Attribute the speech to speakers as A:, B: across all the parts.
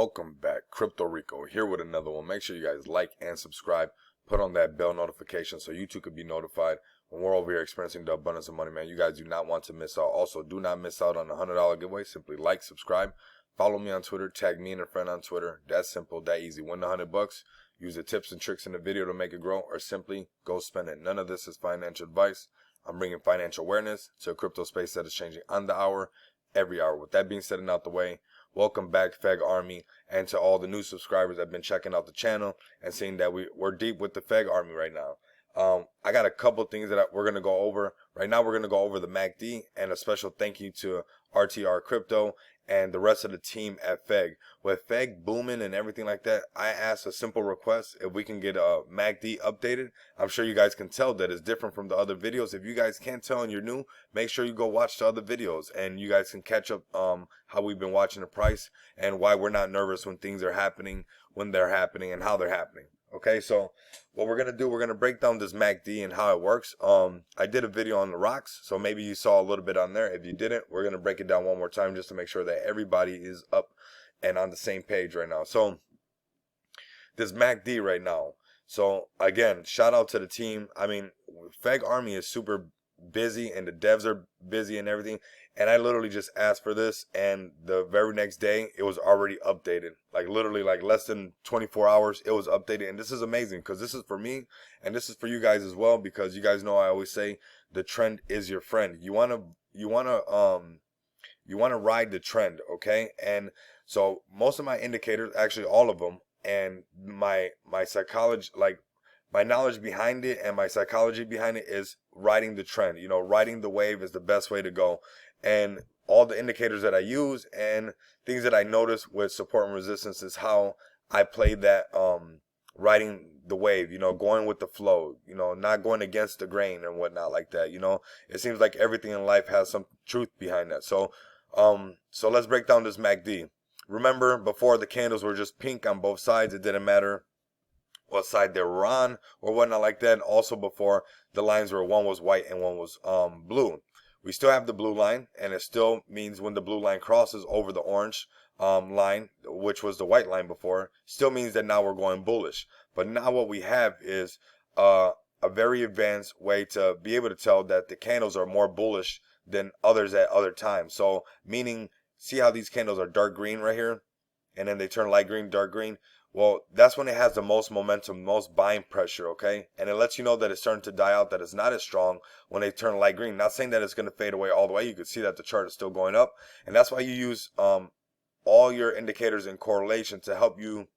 A: welcome back. Crypto Rico here with another one. Make sure you guys like and subscribe. Put on that bell notification so you too could be notified when we're over here experiencing the abundance of money, man. You guys do not want to miss out. Also, do not miss out on the $100 giveaway. Simply like, subscribe, follow me on Twitter, tag me and a friend on Twitter. That simple, that easy. Win the $100. Use the tips and tricks in the video to make it grow, or simply go spend it. None of this is financial advice. I'm bringing financial awareness to a crypto space that is changing on the hour, every hour. With that being said and out the way, welcome back, Feg Army, and to all the new subscribers that have been checking out the channel and seeing that we're deep with the Feg Army right now. I got a couple things that we're going to go over. Right now, we're going to go over the MACD, and a special thank you to RTR Crypto and the rest of the team at Feg. With Feg booming and everything like that, I asked a simple request if we can get a MACD updated. I'm sure you guys can tell that it's different from the other videos. If you guys can't tell and you're new, make sure you go watch the other videos and you guys can catch up how we've been watching the price and why we're not nervous when things are happening, when they're happening, and how they're happening. Okay, so what we're going to do, we're going to break down this MACD and how it works. I did a video on the rocks, so maybe you saw a little bit on there. If you didn't, we're going to break it down one more time just to make sure that everybody is up and on the same page right now. So this MACD right now. So again, shout out to the team. I mean, Feg Army is super busy and the devs are busy and everything. And I literally just asked for this, and the very next day it was already updated. Like literally like less than 24 hours it was updated. And this is amazing because this is for me and this is for you guys as well, because you guys know I always say the trend is your friend. You want to ride the trend, okay? And so most of my indicators, actually all of them, and my psychology, like my knowledge behind it and my psychology behind it is riding the trend. You know, riding the wave is the best way to go. And all the indicators that I use and things that I notice with support and resistance is how I play that riding the wave, you know, going with the flow, you know, not going against the grain and whatnot like that. You know, it seems like everything in life has some truth behind that. So so let's break down this MACD. Remember, before the candles were just pink on both sides. It didn't matter what side they were on or whatnot like that. And also before, the lines were, one was white and one was blue. We still have the blue line, and it still means when the blue line crosses over the orange line, which was the white line before, still means that now we're going bullish. But now what we have is a very advanced way to be able to tell that the candles are more bullish than others at other times. So meaning, see how these candles are dark green right here, and then they turn light green, dark green? Well, that's when it has the most momentum, most buying pressure, okay? And it lets you know that it's starting to die out, that it's not as strong when they turn light green. Not saying that it's going to fade away all the way. You can see that the chart is still going up. And that's why you use all your indicators in correlation to help you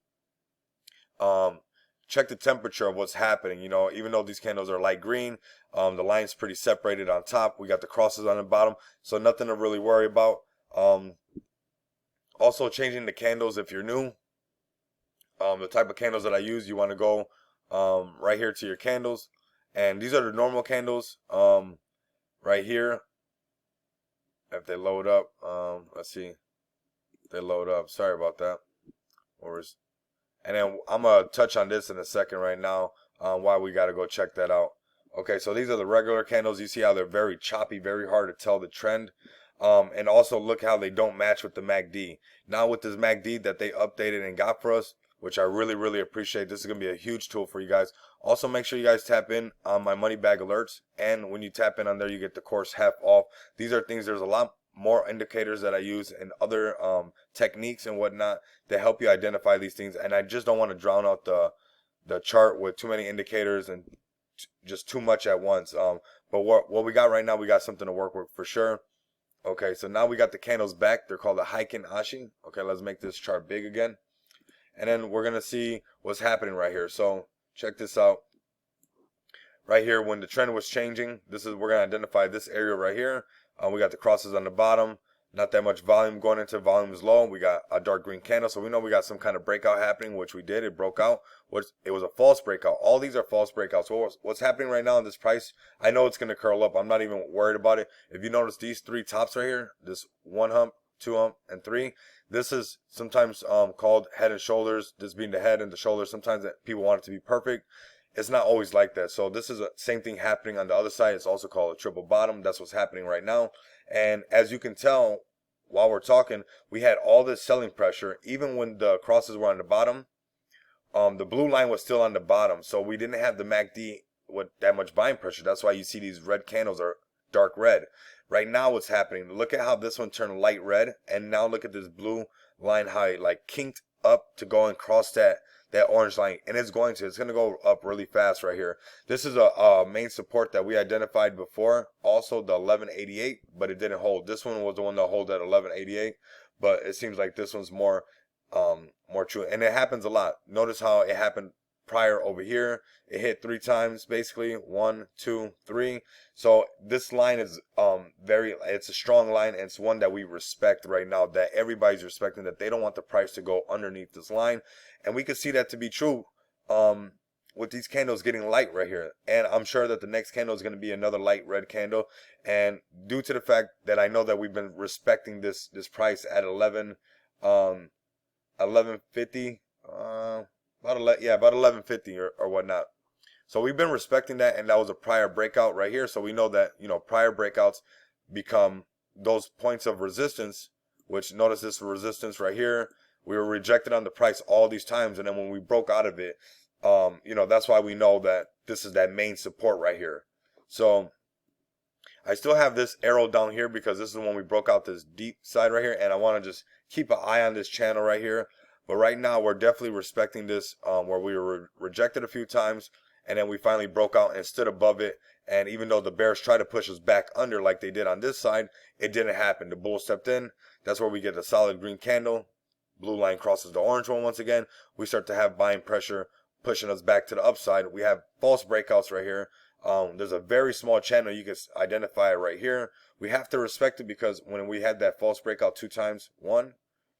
A: check the temperature of what's happening. You know, even though these candles are light green, the line's pretty separated on top. We got the crosses on the bottom, so nothing to really worry about. Also, changing the candles if you're new. The type of candles that I use, you want to go right here to your candles, and these are the normal candles right here. If they load up, let's see, they load up. Sorry about that. And then I'm gonna touch on this in a second right now. Why we gotta go check that out. Okay, so these are the regular candles. You see how they're very choppy, very hard to tell the trend. And also look how they don't match with the MACD. Now with this MACD that they updated and got for us, which I really appreciate. This is going to be a huge tool for you guys. Also, make sure you guys tap in on my money bag alerts. And when you tap in on there, you get the course half off. These are things, there's a lot more indicators that I use and other techniques and whatnot to help you identify these things. And I just don't want to drown out the chart with too many indicators and just too much at once. But what we got right now, we got something to work with for sure. Okay, so now we got the candles back. They're called the Heiken Ashi. Okay, let's make this chart big again. And then we're going to see what's happening right here. So check this out. Right here, when the trend was changing, we're going to identify this area right here. We got the crosses on the bottom. Not that much volume going into. Volume is low. We got a dark green candle. So we know we got some kind of breakout happening, which we did. It broke out. It was a false breakout. All these are false breakouts. So what's happening right now in this price, I know it's going to curl up. I'm not even worried about it. If you notice these three tops right here, this one hump, two hump, and three, this is sometimes called head and shoulders, this being the head and the shoulders. Sometimes people want it to be perfect. It's not always like that. So this is the same thing happening on the other side. It's also called a triple bottom. That's what's happening right now. And as you can tell, while we're talking, we had all this selling pressure. Even when the crosses were on the bottom, the blue line was still on the bottom. So we didn't have the MACD with that much buying pressure. That's why you see these red candles are dark red. Right now what's happening, look at how this one turned light red, and now look at this blue line, how it like kinked up to go and cross that orange line, and it's going to go up really fast right here. This is a main support that we identified before, also the 1188, but it didn't hold. This one was the one that hold at 1188, but it seems like this one's more true, and it happens a lot. Notice how it happened prior over here. It hit 3 times basically, 1, 2, 3. So this line is it's a strong line, and it's one that we respect right now, that everybody's respecting, that they don't want the price to go underneath this line. And we can see that to be true with these candles getting light right here. And I'm sure that the next candle is going to be another light red candle, and due to the fact that I know that we've been respecting this price at 1150, about 1150 or whatnot. So we've been respecting that, and that was a prior breakout right here. So we know that, you know, prior breakouts become those points of resistance, which notice this resistance right here. We were rejected on the price all these times, and then when we broke out of it, you know, that's why we know that this is that main support right here. So I still have this arrow down here because this is when we broke out this deep side right here, and I want to just keep an eye on this channel right here. But right now we're definitely respecting this, where we were rejected a few times, and then we finally broke out and stood above it. And even though the bears tried to push us back under like they did on this side, it didn't happen. The bull stepped in. That's where we get the solid green candle. Blue line crosses the orange one once again. We start to have buying pressure pushing us back to the upside. We have false breakouts right here. There's a very small channel. You can identify it right here. We have to respect it because when we had that false breakout 2 times, 1,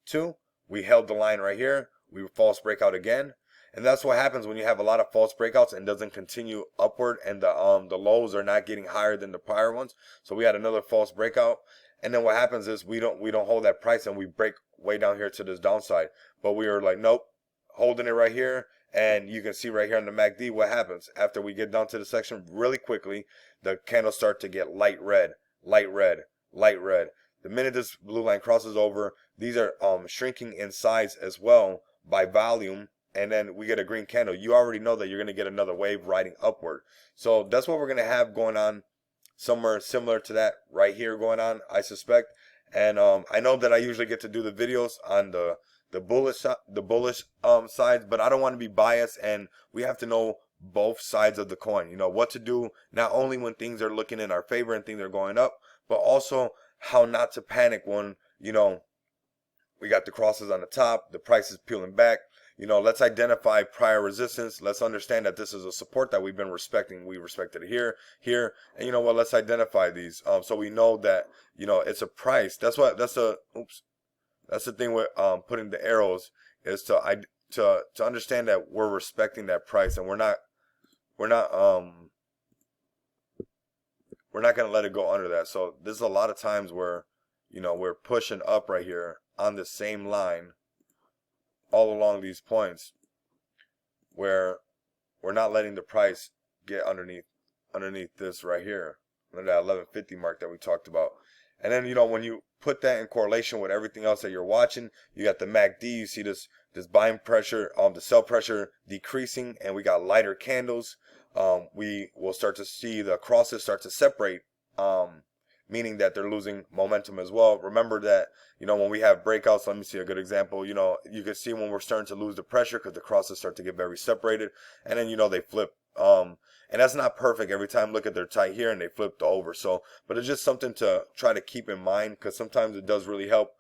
A: 2, we held the line right here. We false breakout again. And that's what happens when you have a lot of false breakouts and doesn't continue upward, and the lows are not getting higher than the prior ones. So we had another false breakout, and then what happens is we don't hold that price, and we break way down here to this downside. But we were like, nope, holding it right here. And you can see right here on the MACD what happens after we get down to the section really quickly. The candles start to get light red, light red, light red. The minute this blue line crosses over, these are shrinking in size as well by volume, and then we get a green candle. You already know that you're going to get another wave riding upward. So that's what we're going to have going on, somewhere similar to that right here going on, I suspect. And I know that I usually get to do the videos on the bullish sides, but I don't want to be biased, and we have to know both sides of the coin. You know what to do, not only when things are looking in our favor and things are going up, but also how not to panic when, you know, we got the crosses on the top, the price is peeling back. You know, let's identify prior resistance. Let's understand that this is a support that we've been respecting. We respected it here, and you know what? Let's identify these, so we know that, you know, it's a price. That's the thing with putting the arrows, is to understand that we're respecting that price, and we're not gonna let it go under that. So there's a lot of times where, you know, we're pushing up right here on the same line all along these points, where we're not letting the price get underneath this right here, under that 1150 mark that we talked about. And then, you know, when you put that in correlation with everything else that you're watching, you got the MACD, you see this buying pressure, the sell pressure decreasing, and we got lighter candles. We will start to see the crosses start to separate, meaning that they're losing momentum as well. Remember that, you know, when we have breakouts, let me see a good example. You know, you can see when we're starting to lose the pressure because the crosses start to get very separated, and then, you know, they flip. And that's not perfect every time. Look at, they're tight here and they flipped over. So, but it's just something to try to keep in mind, because sometimes it does really help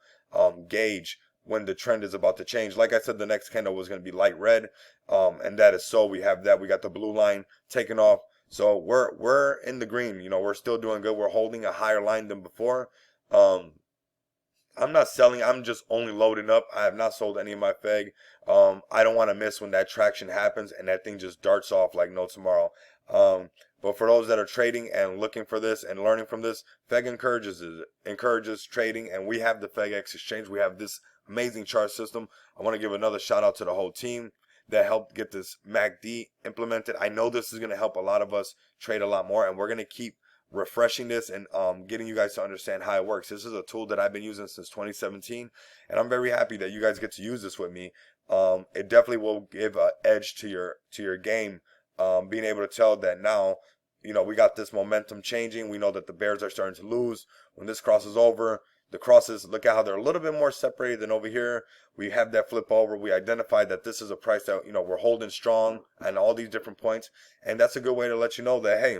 A: gauge when the trend is about to change. Like I said, the next candle was going to be light red, and that is so. We have that. We got the blue line taking off. So we're in the green. You know, we're still doing good. We're holding a higher line than before. I'm not selling. I'm just only loading up. I have not sold any of my FEG. I don't want to miss when that traction happens and that thing just darts off like no tomorrow. But for those that are trading and looking for this and learning from this, FEG encourages trading, and we have the FEGex exchange. We have this amazing chart system. I want to give another shout out to the whole team that helped get this MACD implemented. I know this is going to help a lot of us trade a lot more, and we're going to keep refreshing this and getting you guys to understand how it works. This is a tool that I've been using since 2017, and I'm very happy that you guys get to use this with me. It definitely will give an edge to your game, being able to tell that now, you know, we got this momentum changing. We know that the bears are starting to lose. When this crosses over, the crosses, look at how they're a little bit more separated than over here. We have that flip over. We identify that this is a price that, you know, we're holding strong and all these different points. And that's a good way to let you know that, hey,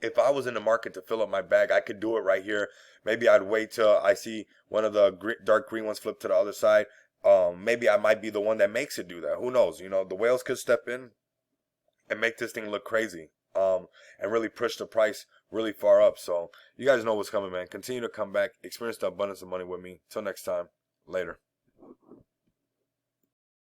A: if I was in the market to fill up my bag, I could do it right here. Maybe I'd wait till I see one of the dark green ones flip to the other side. Maybe I might be the one that makes it do that. Who knows? You know, the whales could step in and make this thing look crazy. And really push the price really far up. So you guys know what's coming, man. Continue to come back, experience the abundance of money with me. Till next time, later.